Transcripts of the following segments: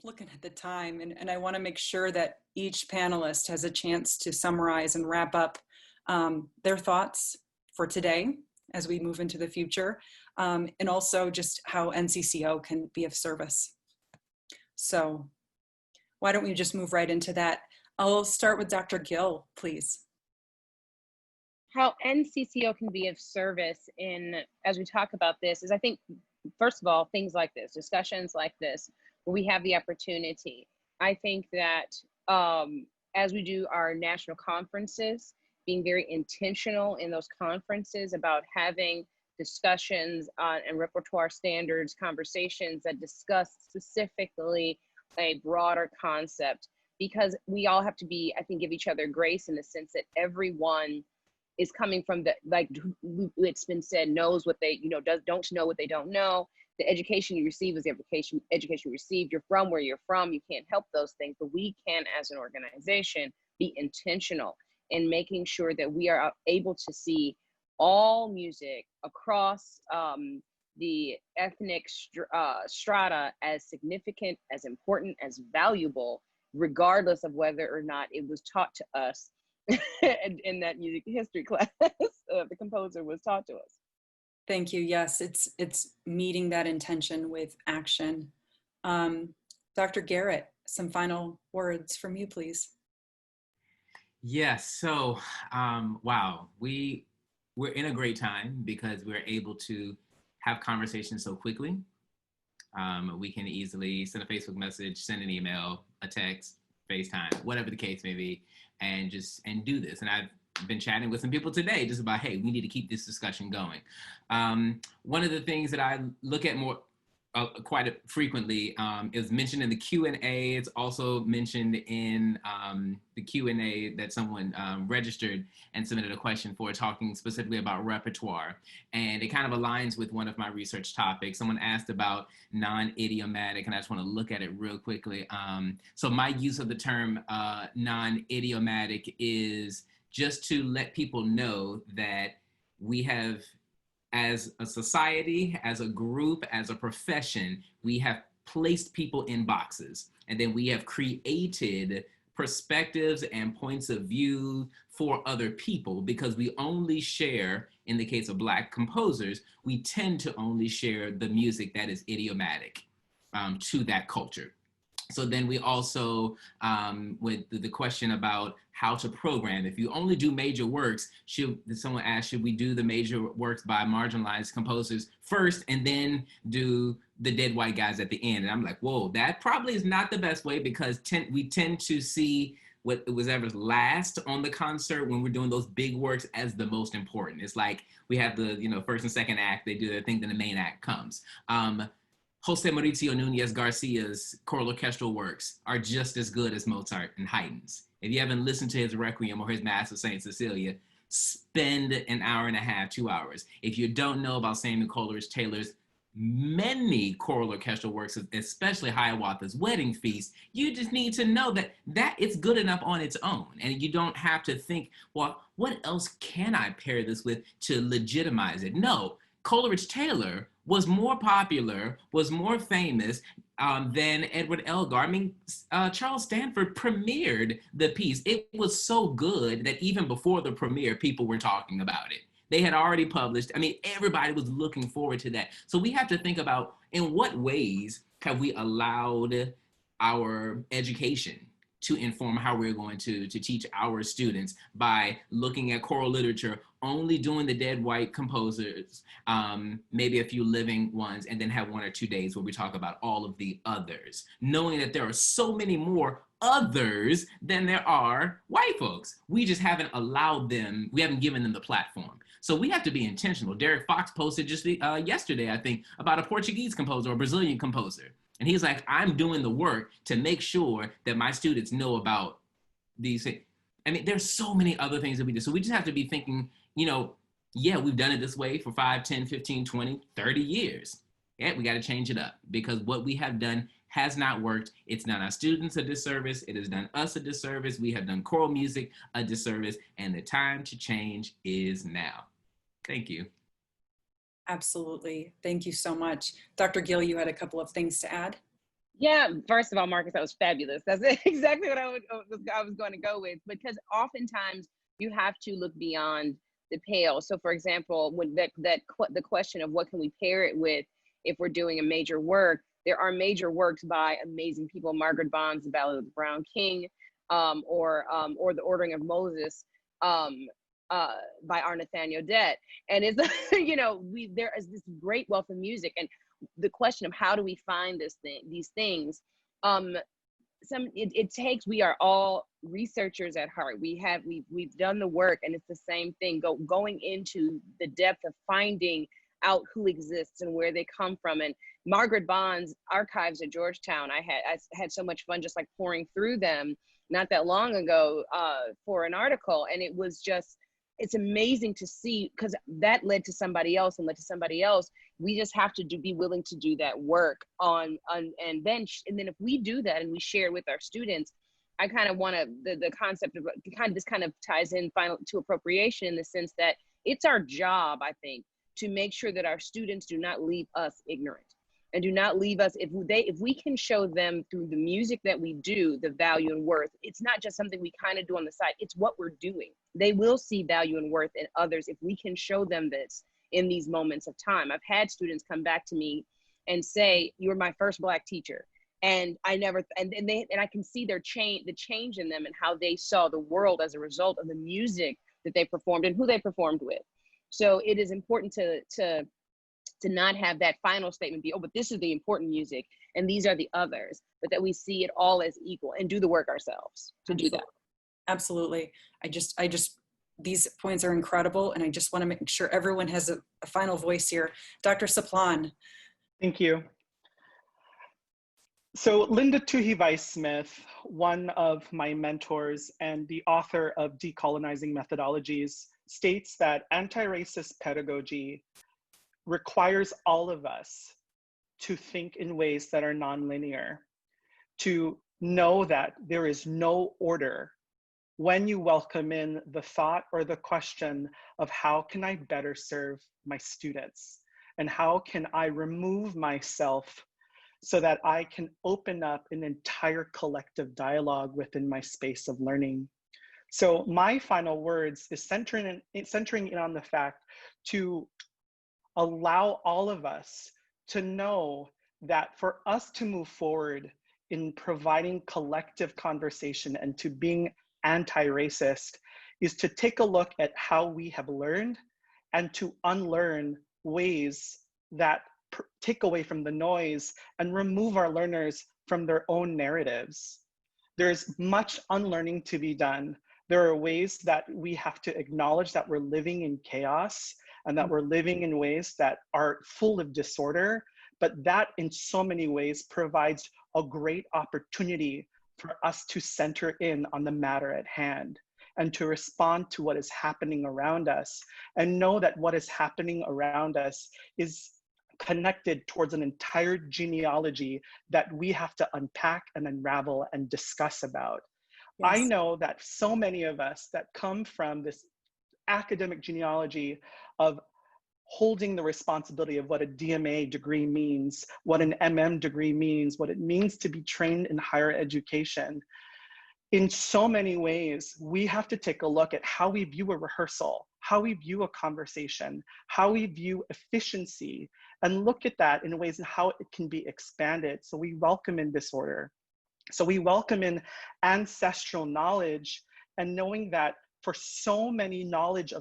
looking at the time, and I want to make sure that each panelist has a chance to summarize and wrap up their thoughts for today as we move into the future, and also just how NCCO can be of service. So why don't we just move right into that? I'll start with Dr. Gill, please. How NCCO can be of service as we talk about this is, I think, first of all, things like this, discussions like this, where we have the opportunity. I think that as we do our national conferences, being very intentional in those conferences about having discussions and repertoire standards, conversations that discuss specifically a broader concept, because we all have to be, I think, give each other grace in the sense that everyone is coming from the, like it's been said, knows what they, don't know what they don't know. The education you receive is the education you received. You're from where you're from. You can't help those things, but we can, as an organization, be intentional in making sure that we are able to see all music across the ethnic strata as significant, as important, as valuable, regardless of whether or not it was taught to us in that music history class. The composer was taught to us. Thank you. Yes, it's meeting that intention with action. Dr. Garrett, some final words from you, please. Yes. So, wow, we're in a great time because we're able to have conversations so quickly. We can easily send a Facebook message, send an email, a text, FaceTime, whatever the case may be, and do this. And I've been chatting with some people today just about, hey, we need to keep this discussion going. One of the things that I look at more quite frequently is mentioned in the Q&A. It's also mentioned in the Q&A that someone registered and submitted a question for, talking specifically about repertoire. And it kind of aligns with one of my research topics. Someone asked about non-idiomatic, and I just want to look at it real quickly. So my use of the term non-idiomatic is just to let people know that we have, as a society, as a group, as a profession, we have placed people in boxes, and then we have created perspectives and points of view for other people, because we only share, in the case of Black composers, we tend to only share the music that is idiomatic to that culture. So then we also, with the question about how to program, if you only do major works, someone asked, should we do the major works by marginalized composers first and then do the dead white guys at the end? And I'm like, whoa, that probably is not the best way, because we tend to see what was ever last on the concert when we're doing those big works as the most important. It's like we have the first and second act, they do their thing, then the main act comes. Jose Mauricio Núñez Garcia's choral orchestral works are just as good as Mozart and Haydn's. If you haven't listened to his Requiem or his Mass of St. Cecilia, spend an hour and a half, 2 hours. If you don't know about Samuel Coleridge Taylor's many choral orchestral works, especially Hiawatha's Wedding Feast, you just need to know that it's good enough on its own. And you don't have to think, well, what else can I pair this with to legitimize it? No, Coleridge Taylor was more popular, was more famous than Edward Elgar. I mean, Charles Stanford premiered the piece. It was so good that even before the premiere, people were talking about it. They had already published. I mean, everybody was looking forward to that. So we have to think about, in what ways have we allowed our education to inform how we're going to teach our students, by looking at choral literature, only doing the dead white composers, maybe a few living ones, and then have 1 or 2 days where we talk about all of the others, knowing that there are so many more others than there are white folks. We just haven't allowed them, we haven't given them the platform. So we have to be intentional. Derek Fox posted just yesterday, I think, about a Portuguese composer or Brazilian composer. And he's like, I'm doing the work to make sure that my students know about these things. I mean, there's so many other things that we do. So we just have to be thinking, yeah, we've done it this way for 5, 10, 15, 20, 30 years. Yeah, we got to change it up, because what we have done has not worked. It's done our students a disservice. It has done us a disservice. We have done choral music a disservice, and the time to change is now. Thank you. Absolutely. Thank you so much. Dr. Gill, you had a couple of things to add? Yeah, first of all, Marcus, that was fabulous. That's exactly what I was going to go with, because oftentimes you have to look beyond the pale. So, for example, when the question of what can we pair it with if we're doing a major work, there are major works by amazing people, Margaret Bond's The Ballad of the Brown King, or The Ordering of Moses, by our Nathaniel Dett. And it's there is this great wealth of music, and the question of how do we find these things, it takes, we are all researchers at heart. We've done the work, and it's the same thing, going into the depth of finding out who exists and where they come from. And Margaret Bond's archives at Georgetown, I had so much fun just like pouring through them not that long ago for an article, and it's amazing to see, because that led to somebody else and led to somebody else. We just have to be willing to do that work and then if we do that and we share it with our students, I kind of want to, the concept of this kind of ties in final to appropriation, in the sense that it's our job, I think, to make sure that our students do not leave us ignorant, and do not leave us, if we can show them through the music that we do the value and worth. It's not just something we kind of do on the side, it's what we're doing. They will see value and worth in others if we can show them this in these moments of time. I've had students come back to me and say, "You were my first Black teacher." And I never, and I can see the change in them and how they saw the world as a result of the music that they performed and who they performed with. So it is important to not have that final statement be, "Oh, but this is the important music and these are the others," but that we see it all as equal and do the work ourselves to do that. Absolutely. These points are incredible, and I just want to make sure everyone has a final voice here. Dr. Saplan. Thank you. So Linda Tuhi Weiss-Smith, one of my mentors and the author of Decolonizing Methodologies, states that anti-racist pedagogy requires all of us to think in ways that are nonlinear, to know that there is no order when you welcome in the thought or the question of how can I better serve my students, and how can I remove myself so that I can open up an entire collective dialogue within my space of learning. So my final words is centering in on the fact to allow all of us to know that for us to move forward in providing collective conversation and to being anti-racist is to take a look at how we have learned and to unlearn ways that take away from the noise and remove our learners from their own narratives. There's much unlearning to be done. There are ways that we have to acknowledge that we're living in chaos and that we're living in ways that are full of disorder, but that in so many ways provides a great opportunity for us to center in on the matter at hand and to respond to what is happening around us, and know that what is happening around us is connected towards an entire genealogy that we have to unpack and unravel and discuss about. Yes. I know that so many of us that come from this academic genealogy of holding the responsibility of what a DMA degree means, what an MM degree means, what it means to be trained in higher education. In so many ways, we have to take a look at how we view a rehearsal, how we view a conversation, how we view efficiency, and look at that in ways in how it can be expanded. So we welcome in disorder. So we welcome in ancestral knowledge, and knowing that for so many knowledge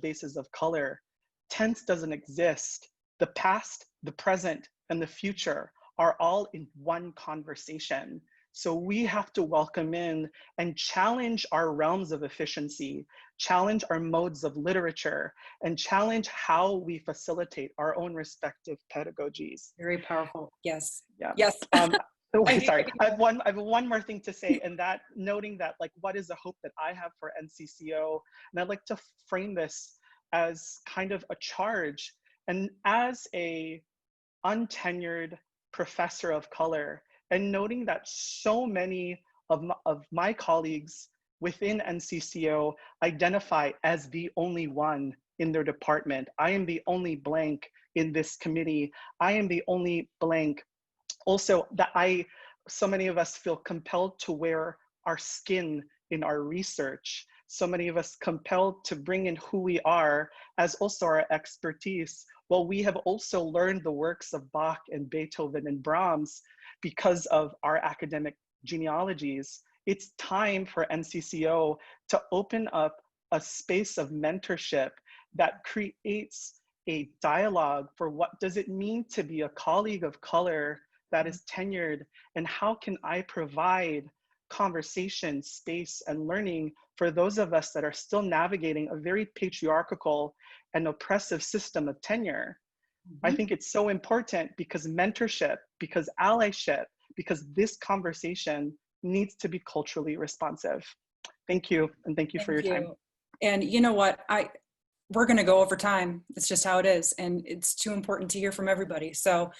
bases of color, tense doesn't exist. The past, the present, and the future are all in one conversation. So we have to welcome in and challenge our realms of efficiency, challenge our modes of literature, and challenge how we facilitate our own respective pedagogies. Very powerful. Yes. Yeah. Yes. Sorry, I have one more thing to say, and that noting that, like, what is the hope that I have for NCCO? And I'd like to frame this as kind of a charge. And as a untenured professor of color, and noting that so many of my colleagues within NCCO identify as the only one in their department. I am the only blank in this committee. I am the only blank Also, so many of us feel compelled to wear our skin in our research. So many of us compelled to bring in who we are as also our expertise. Well, we have also learned the works of Bach and Beethoven and Brahms because of our academic genealogies. It's time for NCCO to open up a space of mentorship that creates a dialogue for what does it mean to be a colleague of color that is tenured, and how can I provide conversation, space, and learning for those of us that are still navigating a very patriarchal and oppressive system of tenure. I think it's so important because mentorship, because allyship, because this conversation needs to be culturally responsive. Thank you, and thank you for your time. And you know what, we're gonna go over time. It's just how it is, and it's too important to hear from everybody. So,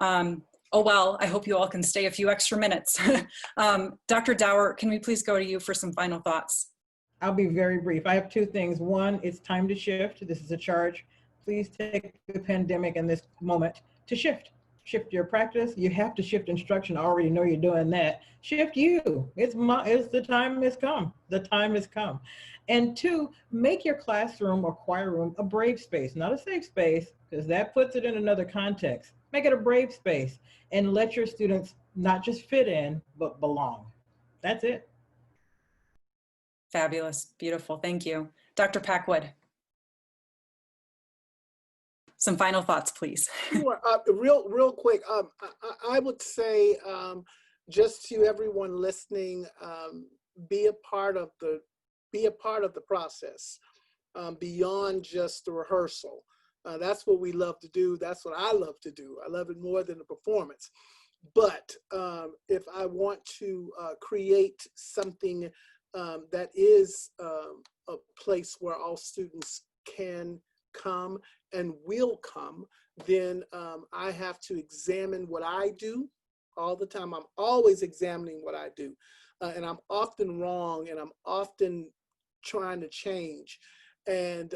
oh well, I hope you all can stay a few extra minutes. Dr. Dower, can we please go to you for some final thoughts? I'll be very brief. I have two things. One, it's time to shift. This is a charge. Please take the pandemic and this moment to shift. Shift your practice. You have to shift instruction. I already know you're doing that. Shift you. It's the time has come. The time has come. And two, make your classroom or choir room a brave space, not a safe space, because that puts it in another context. Make it a brave space and let your students not just fit in, but belong. That's it. Fabulous, beautiful, thank you. Dr. Packwood. Some final thoughts, please. Sure. Real quick. I would say, just to everyone listening, be a part of the process, beyond just the rehearsal. That's what we love to do. That's what I love to do. I love it more than the performance. But if I want to create something that is a place where all students can come and will come, then I have to examine what I do all the time. I'm always examining what I do. And I'm often wrong, and I'm often trying to change. And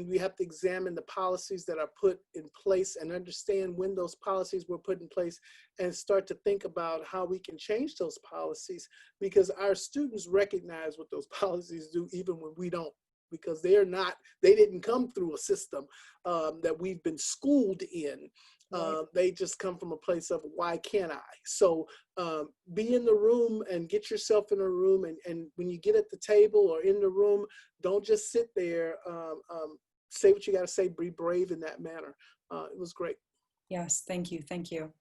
we have to examine the policies that are put in place and understand when those policies were put in place, and start to think about how we can change those policies, because our students recognize what those policies do even when we don't, because they didn't come through a system that we've been schooled in. They just come from a place of why can't I? So be in the room and get yourself in a room, and when you get at the table or in the room, don't just sit there. Say what you got to say, be brave in that manner. It was great. Yes, thank you, thank you.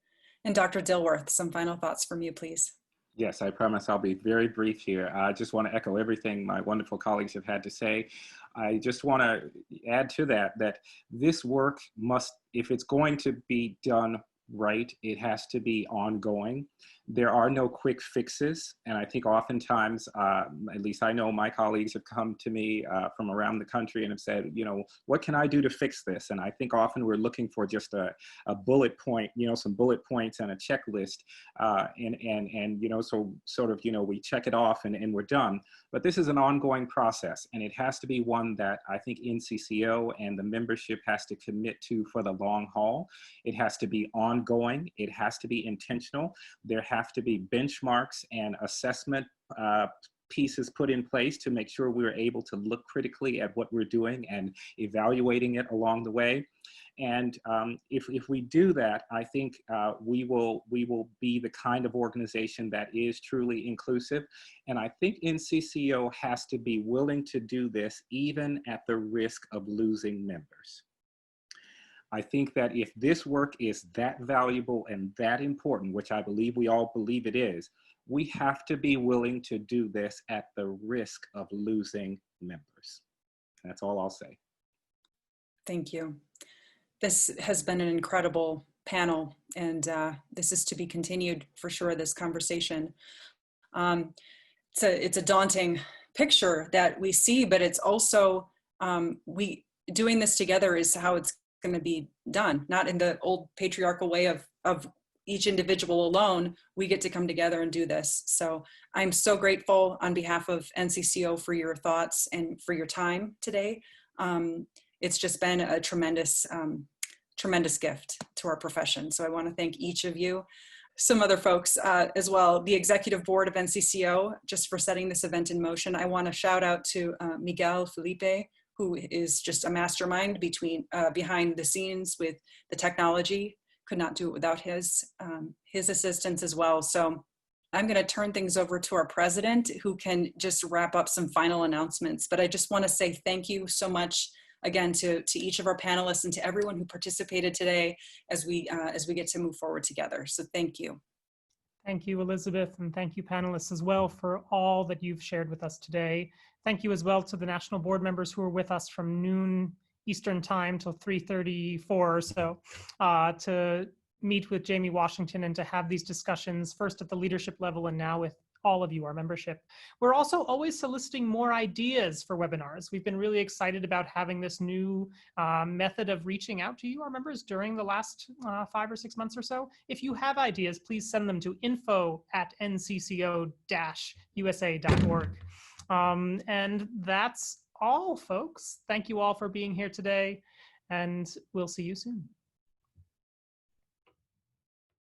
And Dr. Dilworth, some final thoughts from you, please. Yes, I promise I'll be very brief here. I just want to echo everything my wonderful colleagues have had to say. I just want to add to that this work must, if it's going to be done right, it has to be ongoing. There are no quick fixes. And I think oftentimes, at least I know my colleagues have come to me from around the country and have said, what can I do to fix this? And I think often we're looking for just a bullet point, some bullet points and a checklist. So sort of, we check it off and we're done. But this is an ongoing process, and it has to be one that I think NCCO and the membership has to commit to for the long haul. It has to be ongoing. It has to be intentional. There have to be benchmarks and assessment pieces put in place to make sure we're able to look critically at what we're doing and evaluating it along the way. And if we do that, I think we will be the kind of organization that is truly inclusive. And I think NCCO has to be willing to do this even at the risk of losing members. I think that if this work is that valuable and that important, which I believe we all believe it is, we have to be willing to do this at the risk of losing members. That's all I'll say. Thank you. This has been an incredible panel, and this is to be continued for sure, this conversation. It's a daunting picture that we see, but it's also, doing this together is how it's going to be done, not in the old patriarchal way of each individual alone. We get to come together and do this. So I'm so grateful on behalf of NCCO for your thoughts and for your time today. It's just been a tremendous gift to our profession. So I want to thank each of you. some other folks as well. The executive board of NCCO, just for setting this event in motion. I want to shout out to Miguel Felipe, who is just a mastermind behind the scenes with the technology. Could not do it without his assistance as well. So I'm going to turn things over to our president, who can just wrap up some final announcements. But I just want to say thank you so much again to each of our panelists and to everyone who participated today as we get to move forward together. So thank you. Thank you, Elizabeth, and thank you, panelists, as well, for all that you've shared with us today. Thank you as well to the national board members who were with us from noon Eastern time till 3:34 or so to meet with Jamie Washington and to have these discussions, first at the leadership level and now with all of you, our membership. We're also always soliciting more ideas for webinars. We've been really excited about having this new method of reaching out to you, our members, during the last 5 or 6 months or so. If you have ideas, please send them to info@ncco-usa.org. And that's all, folks. Thank you all for being here today, and we'll see you soon.